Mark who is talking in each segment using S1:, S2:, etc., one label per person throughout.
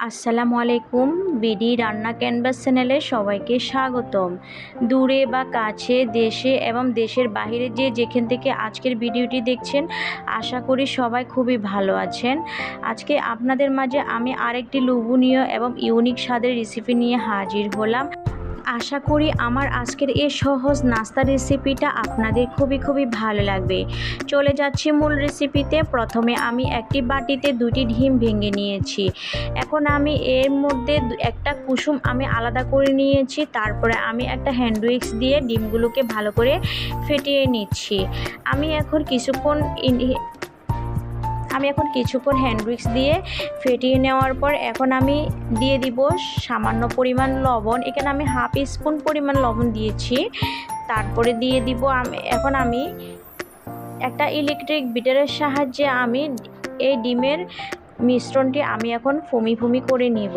S1: আসসালামু আলাইকুম। বিডি রান্না ক্যানভাস চ্যানেলে সবাইকে স্বাগতম। দূরে বা কাছে, দেশে এবং দেশের বাইরে যেখান থেকে আজকের ভিডিওটি দেখছেন, আশা করি সবাই খুবই ভালো আছেন। আজকে আপনাদের মাঝে আমি আরেকটি লোভনীয় এবং ইউনিক স্বাদের রেসিপি নিয়ে হাজির হলাম। আশা করি আমার আজকের এই সহজ নাস্তা রেসিপিটা আপনাদের খুবই ভালো লাগবে। চলে যাচ্ছি মূল রেসিপিতে। প্রথমে আমি একটি বাটিতে 2টি ডিম ভেঙে নিয়েছি। এখন আমি এর মধ্যে একটা কুসুম আমি আলাদা করে নিয়েছি। তারপরে আমি একটা হ্যান্ড উইক্স দিয়ে ডিমগুলোকে ভালো করে ফেটিয়ে নিচ্ছি। আমি এখন কিছুক্ষণ হ্যান্ড উইক্স দিয়ে ফেটিয়ে নেওয়ার পর এখন আমি দিয়ে দিব সামান্য পরিমাণ লবণ। এখানে আমি হাফ স্পুন পরিমাণ লবণ দিয়েছি। তারপরে দিয়ে দিব এখন আমি একটা ইলেকট্রিক বিটারের সাহায্যে আমি এই ডিমের মিশ্রণটি আমি এখন ফুমি করে নিব।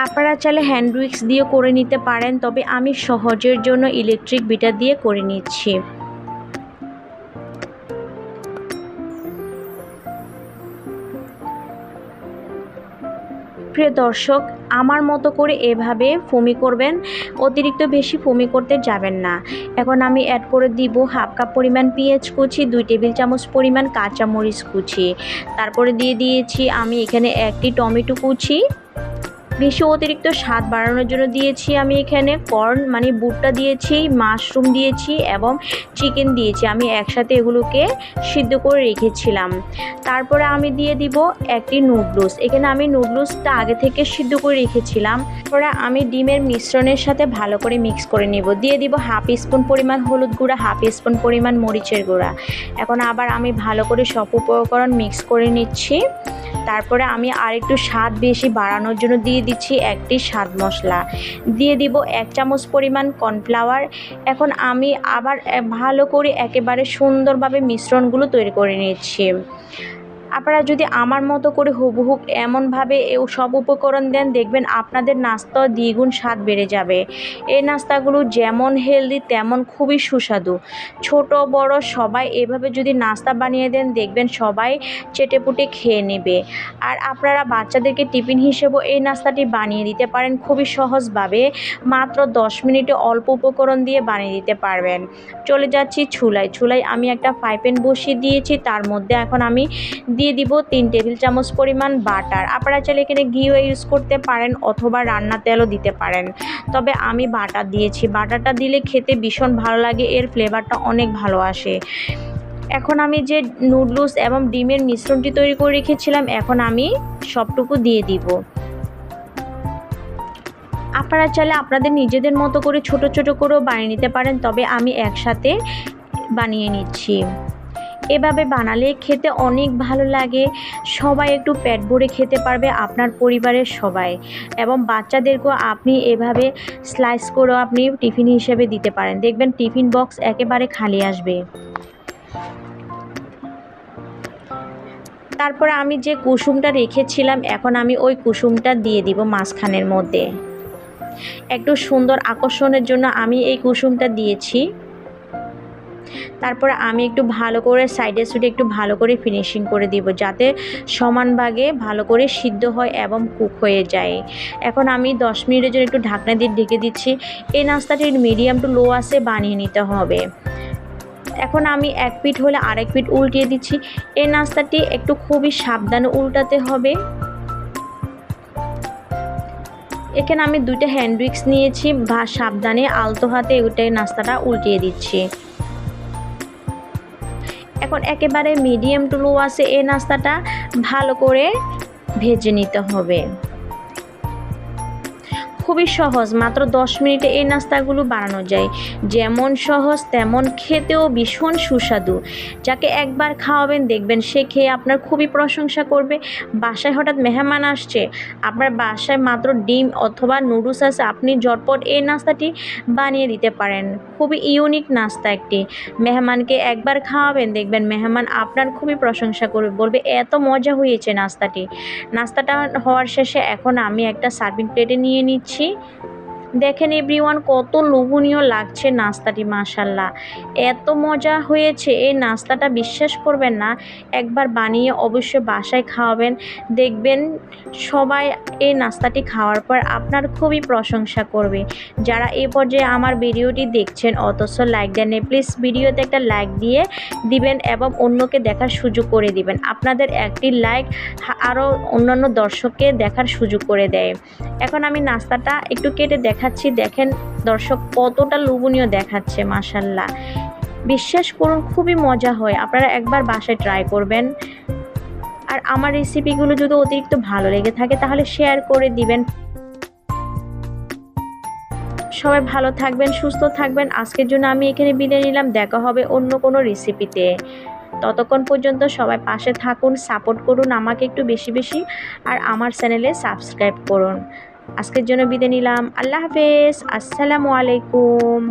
S1: আপনারা চাইলে হ্যান্ড উইক্স দিয়ে করে নিতে পারেন, তবে আমি সহজের জন্য ইলেকট্রিক বিটার দিয়ে করে নিচ্ছি। প্রিয় দর্শক, আমার মতো করে এভাবে ফুমি করবেন, অতিরিক্ত বেশি ফুমি করতে যাবেন না। এখন আমি অ্যাড করে দিব হাফ কাপ পরিমাণ পেঁয়াজ কুচি, 2 টেবিল চামচ পরিমাণ কাঁচামরিচ কুচি। তারপরে দিয়ে দিয়েছি আমি এখানে একটি টমেটো কুচি। বেশি অতিরিক্ত স্বাদ বাড়ানোর জন্য দিয়েছি আমি এখানে কর্ন মানে বুটটা দিয়েছি, মাশরুম দিয়েছি এবং চিকেন দিয়েছি। আমি একসাথে এগুলোকে সিদ্ধ করে রেখেছিলাম। তারপরে আমি দিয়ে দিব একটি নুডলস। এখানে আমি নুডলসটা আগে থেকে সিদ্ধ করে রেখেছিলাম। তারপরে আমি ডিমের মিশ্রণের সাথে ভালো করে মিক্স করে নেব। দিয়ে দিব হাফ স্পুন পরিমাণ হলুদ গুঁড়া, হাফ স্পুন পরিমাণ মরিচের গুঁড়া। এখন আবার আমি ভালো করে সব উপকরণ মিক্স করে নিচ্ছি। তারপরে আমি আরেকটু স্বাদ বেশি বাড়ানোর জন্য দিয়ে দিচ্ছি একটি স্বাদ মশলা। দিয়ে দিব 1 চামচ পরিমাণ কর্নফ্লাওয়ার। এখন আমি আবার ভালো করে একেবারে সুন্দরভাবে মিশ্রণগুলো তৈরি করে নিচ্ছি। আপনারা যদি আমার মতো করে হুবহু এমনভাবে সব উপকরণ দেন, দেখবেন আপনাদের নাস্তা দ্বিগুণ স্বাদ বেড়ে যাবে। এই নাস্তাগুলো যেমন হেলদি তেমন খুবই সুস্বাদু। ছোট বড় সবাই এভাবে যদি নাস্তা বানিয়ে দেন, দেখবেন সবাই চেটেপুটে খেয়ে নেবে। আর আপনারা বাচ্চাদেরকে টিফিন হিসেবেও এই নাস্তাটি বানিয়ে দিতে পারেন খুবই সহজভাবে। মাত্র 10 মিনিটে অল্প উপকরণ দিয়ে বানিয়ে দিতে পারবেন। চলে যাচ্ছি চুলায় আমি একটা ফ্রাই প্যান বসিয়ে দিয়েছি। তার মধ্যে এখন আমি দিয়ে দিব 3 টেবিল চামচ পরিমাণ বাটার। আপনারা চাইলে এখানে ঘিও ইউজ করতে পারেন অথবা রান্না তেলও দিতে পারেন, তবে আমি বাটার দিয়েছি। বাটারটা দিলে খেতে ভীষণ ভালো লাগে, এর ফ্লেভারটা অনেক ভালো আসে। এখন আমি যে নুডলস এবং ডিমের মিশ্রণটি তৈরি করে রেখেছিলাম, এখন আমি সবটুকু দিয়ে দিব। আপনারা চাইলে আপনাদের নিজেদের মতো করে ছোট করেও বানিয়ে নিতে পারেন, তবে আমি একসাথে বানিয়ে নিচ্ছি। এভাবে বানালে খেতে অনেক ভালো লাগে। সবাই একটু পেট ভরে খেতে পারবে, আপনার পরিবারের সবাই। এবং বাচ্চাদেরকেও আপনি এভাবে স্লাইস করেও আপনি টিফিন হিসেবে দিতে পারেন। দেখবেন টিফিন বক্স একেবারে খালি আসবে। তারপরে আমি যে কুসুমটা রেখেছিলাম, এখন আমি ওই কুসুমটা দিয়ে দিব মাঝখানের মধ্যে। একটু সুন্দর আকর্ষণের জন্য আমি এই কুসুমটা দিয়েছি। তারপর আমি একটু ভালো করে সাইডে একটু ভালো করে ফিনিশিং করে দিব, যাতে সমান ভাগে ভালো করে সিদ্ধ হয় এবং কুক হয়ে যায়। এখন আমি 10 মিনিটের জন্য একটু ঢাকনা দিয়ে ঢেকে দিচ্ছি। এই নাস্তাটি মিডিয়াম টু লো আছে বানিয়ে নিতে হবে। এখন আমি এক পিঠ হলে আরেক পিঠ উল্টিয়ে দিচ্ছি। এই নাস্তাটি একটু খুবই সাবধানে উল্টাতে হবে। এখানে আমি 2টা হ্যান্ড উইক্স নিয়েছি, সাবধানে আলতো হাতে ওইটাই নাস্তাটা উল্টিয়ে দিচ্ছি। এখন একেবারে মিডিয়াম টু লো আছে এই নাস্তাটা ভালো করে ভেজে নিতে হবে। খুবই সহজ, মাত্র 10 মিনিটে এই নাস্তাগুলো বানানো যায়। যেমন সহজ তেমন খেতেও ভীষণ সুস্বাদু। যাকে একবার খাওয়াবেন, দেখবেন সে খেয়ে আপনার খুবই প্রশংসা করবে। বাসায় হঠাৎ মেহমান আসছে, আপনার বাসায় মাত্র ডিম অথবা নুডলস আছে, আপনি ঝটপট এই নাস্তাটি বানিয়ে দিতে পারেন। খুবই ইউনিক নাস্তা একটি। মেহমানকে একবার খাওয়াবেন, দেখবেন মেহমান আপনার খুবই প্রশংসা করবে, বলবে এত মজা হয়েছে নাস্তাটা হওয়ার শেষে এখন আমি একটা সার্ভিং প্লেটে নিয়ে নিচ্ছি। দেখেন এভরিওয়ান কত লোভনীয় লাগছে নাস্তাটি, মাশাল্লাহ এত মজা হয়েছে এই নাস্তাটা, বিশ্বাস করবেন না। একবার বানিয়ে অবশ্যই বাসায় খাওয়াবেন, দেখবেন সবাই এই নাস্তাটি খাওয়ার পর আপনার খুবই প্রশংসা করবে। যারা এই পর্যায়ে আমার ভিডিওটি দেখছেন অথচ লাইক দেন, প্লিজ ভিডিওতে একটা লাইক দিয়ে দিবেন এবং অন্যকে দেখার সুযোগ করে দিবেন। আপনাদের একটি লাইক আরও অন্যান্য দর্শককে দেখার সুযোগ করে দেয়। এখন আমি নাস্তাটা একটু কেটে দেখাচ্ছি, দেখেন দর্শক কতটা লোভনীয় দেখাচ্ছে, মাশাল্লাহ বিশ্বাস করুন খুবই মজা হয়। আপনারা একবার বাসায় ট্রাই করবেন। আর আমার রেসিপিগুলো যদি অতিরিক্ত ভালো লেগে থাকে তাহলে শেয়ার করে দিবেন। সবাই ভালো থাকবেন, সুস্থ থাকবেন। আজকের জন্য আমি এখানে বিদায় নিলাম, দেখা হবে অন্য কোনো রেসিপিতে। ততক্ষণ পর্যন্ত সবাই পাশে থাকুন, সাপোর্ট করুন আমাকে একটু বেশি বেশি, আর আমার চ্যানেলে সাবস্ক্রাইব করুন। আজকের জন্য বিদায় নিলাম, আল্লাহ হাফেজ, আসসালামু আলাইকুম।